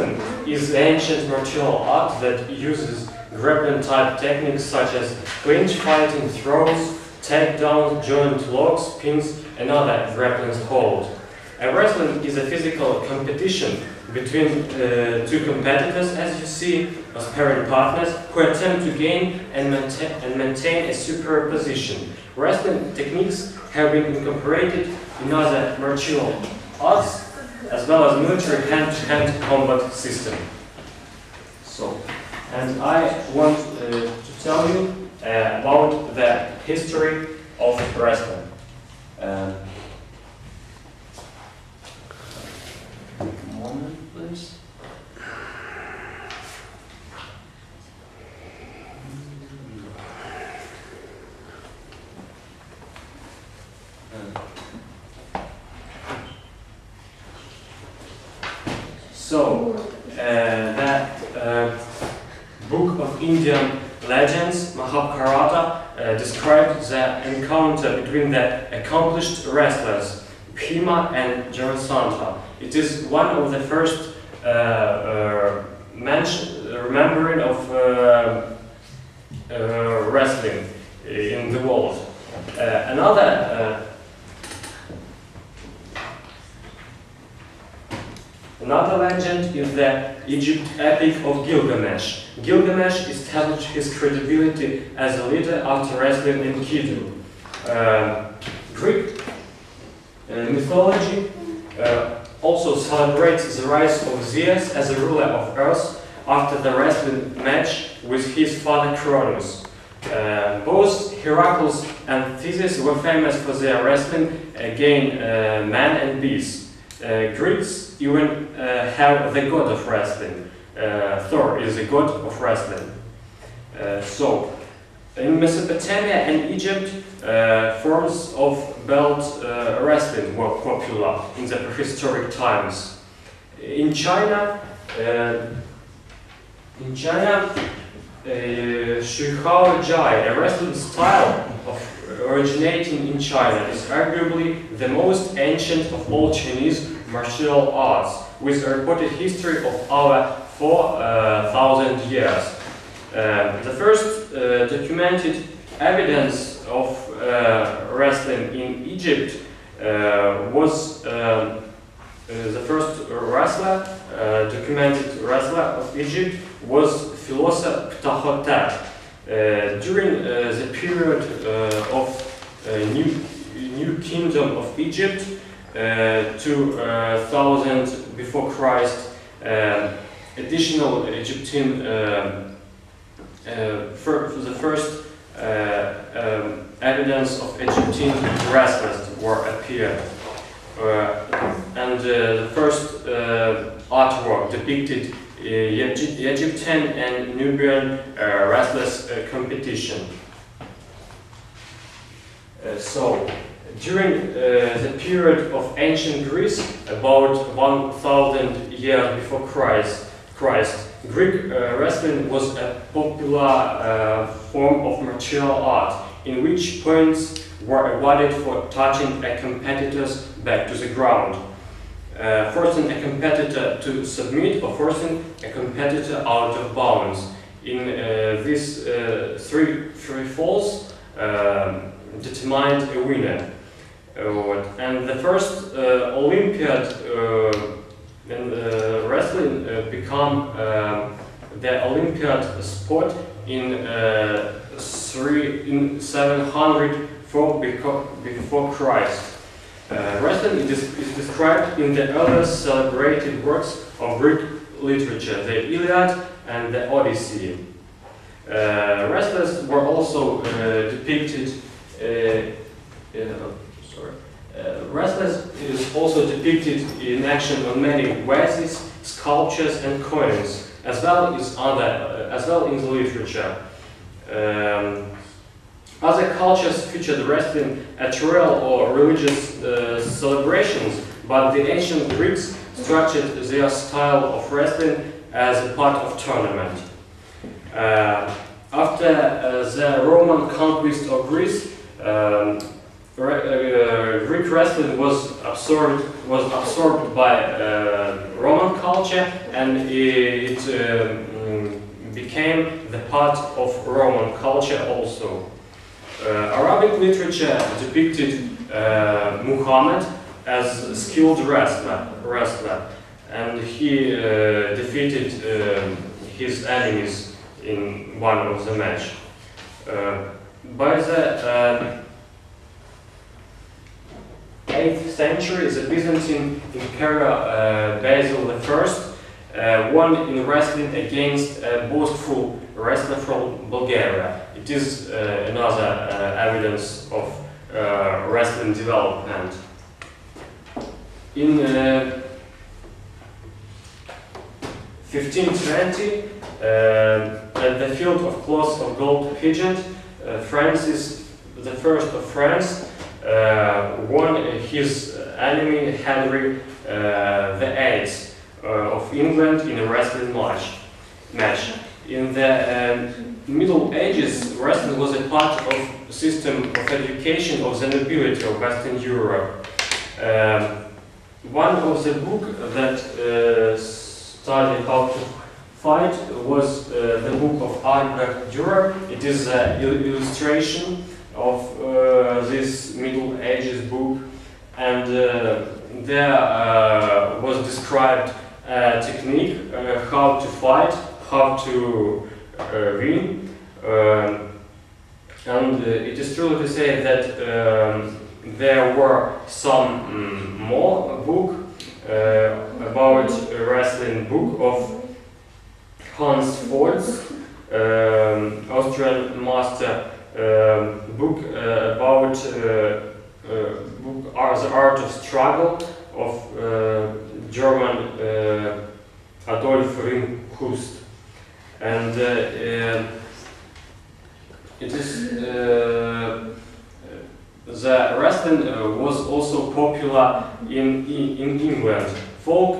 wrestling is ancient martial art that uses grappling-type techniques such as clinch fighting, throws, takedowns, joint locks, pins, and other grappling holds. Wrestling is a physical competition between two competitors, as you see, or sparring partners, who attempt to gain and maintain a superior position. Wrestling techniques have been incorporated in other martial arts, as well as military hand-to-hand combat system. So, and I want to tell you about the history of wrestling. Moment, please. So, that book of Indian legends, Mahabharata, described the encounter between the accomplished wrestlers Bhima and Jarasandha. It is one of the first remembering of wrestling in the world. Another legend is the Egypt epic of Gilgamesh. Gilgamesh established his credibility as a leader after wrestling in Kidu. Greek mythology also celebrates the rise of Zeus as a ruler of Earth after the wrestling match with his father Cronus. Both Heracles and Theseus were famous for their wrestling against man and beast. Greeks even have the god of wrestling. Thor is the god of wrestling. So, in Mesopotamia and Egypt, forms of belt wrestling were popular in the prehistoric times. In China, Shihao Jai, a wrestling style originating in China, is arguably the most ancient of all Chinese martial arts, with a reported history of over 4,000 years. The first documented evidence of wrestling in Egypt was the first documented wrestler of Egypt was philosopher Ptahhotep. During the period of New Kingdom of Egypt, 2000 before Christ, additional Egyptian the first evidence of Egyptian wrestlers appeared, and the first artwork depicted Egyptian and Nubian wrestlers competition. So, during the period of ancient Greece, about 1000 years before Christ, Greek wrestling was a popular form of martial art, in which points were awarded for touching a competitor's back to the ground, forcing a competitor to submit or forcing a competitor out of bounds. In these three falls determined a winner. And the first Olympiad in wrestling became the Olympiad sport in 704 before Christ. Wrestling is described in the earliest celebrated works of Greek literature, the Iliad and the Odyssey. Wrestlers were also depicted. Wrestlers is also depicted in action on many vases, sculptures, and coins, as well in the literature. Other cultures featured wrestling at royal or religious celebrations, but the ancient Greeks structured their style of wrestling as a part of tournament. After the Roman conquest of Greece, Greek wrestling was absorbed by Roman culture. culture, and it became the part of Roman culture also. Arabic literature depicted Muhammad as a skilled wrestler, and he defeated his enemies in one of the match. By the 8th century, the Byzantine Emperor Basil I won in wrestling against a boastful wrestler from Bulgaria. It is another evidence of wrestling development. In 1520, at the field of cloth of gold pageant, Francis I of France won his enemy Henry VIII of England in a wrestling match. In the Middle Ages, wrestling was a part of the system of education of the nobility of Western Europe. One of the books that studied how to fight was the book of Albrecht Dürer. It is an illustration of this Middle Ages book, and there was described a technique how to fight, how to win, and it is true to say that there were some more book about a wrestling book of Hans Fords, Austrian master, book about the art of struggle of German Adolf Ringhust, and it is the wrestling was also popular in England. Folk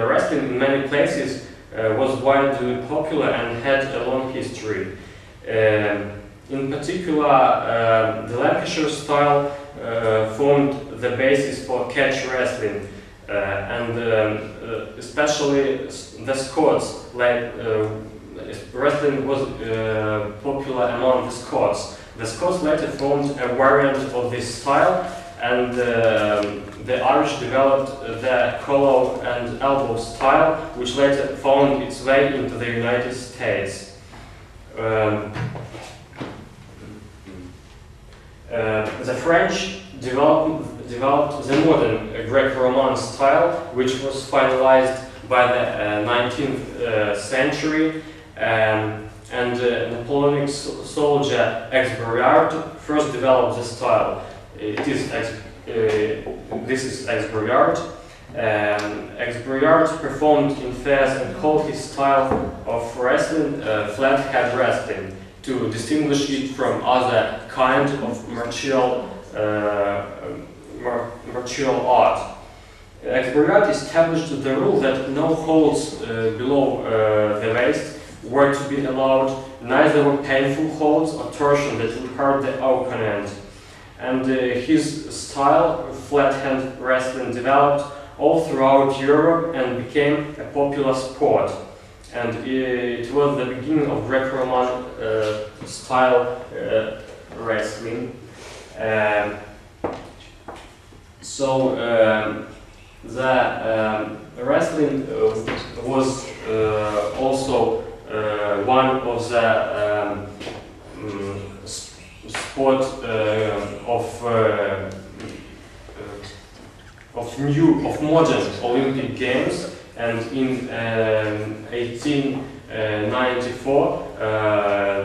wrestling in many places was widely popular and had a long history. In particular, the Lancashire style formed the basis for catch wrestling, and especially the Scots. Wrestling was popular among the Scots. The Scots later formed a variant of this style, and the Irish developed the collar and elbow style, which later found its way into the United States. The French developed the modern Greco-Roman style, which was finalized by the 19th century, and Napoleonic soldier Exbriard first developed the style. This is Exbriard. Exbriard performed in fairs and called his style of wrestling flat head wrestling, to distinguish it from other kind of martial art. Exbriard established the rule that no holds below the waist were to be allowed, neither were painful holds or torsion that would hurt the opponent. And his style, flat hand wrestling, developed all throughout Europe and became a popular sport. And it was the beginning of Greco-Roman style wrestling. The wrestling was also one of the sport of modern Olympic Games. And in 1894,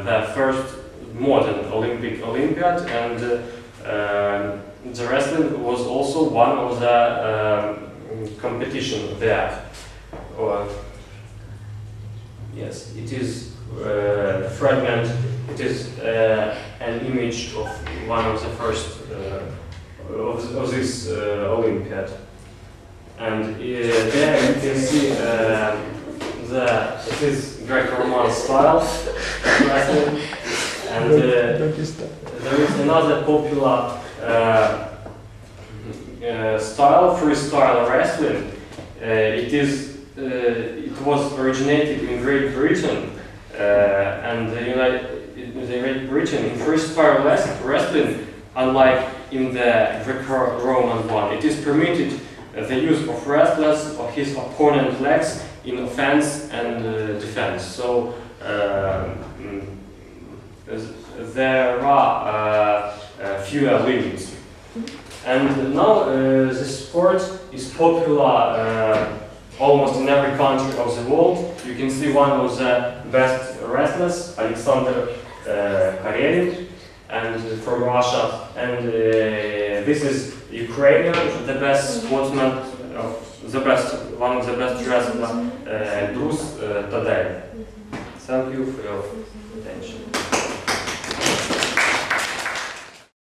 the first modern Olympiad, and the wrestling was also one of the competition there. Yes, it is a fragment. It is an image of one of the first of this Olympiad. And there you can see it is Greco-Roman style wrestling, and there is another popular style, freestyle wrestling. It is it was originated in Great Britain, and the Great Britain in freestyle wrestling, unlike in the Greco-Roman one, it is permitted the use of wrestlers or his opponent's legs in offense and defense. So there are fewer limits. And now this sport is popular almost in every country of the world. You can see one of the best wrestlers, Alexander Karelin, and from Russia. And this is Ukrainian, the best sportsman, one of the best wrestlers, Bruce Tadei. Thank you for your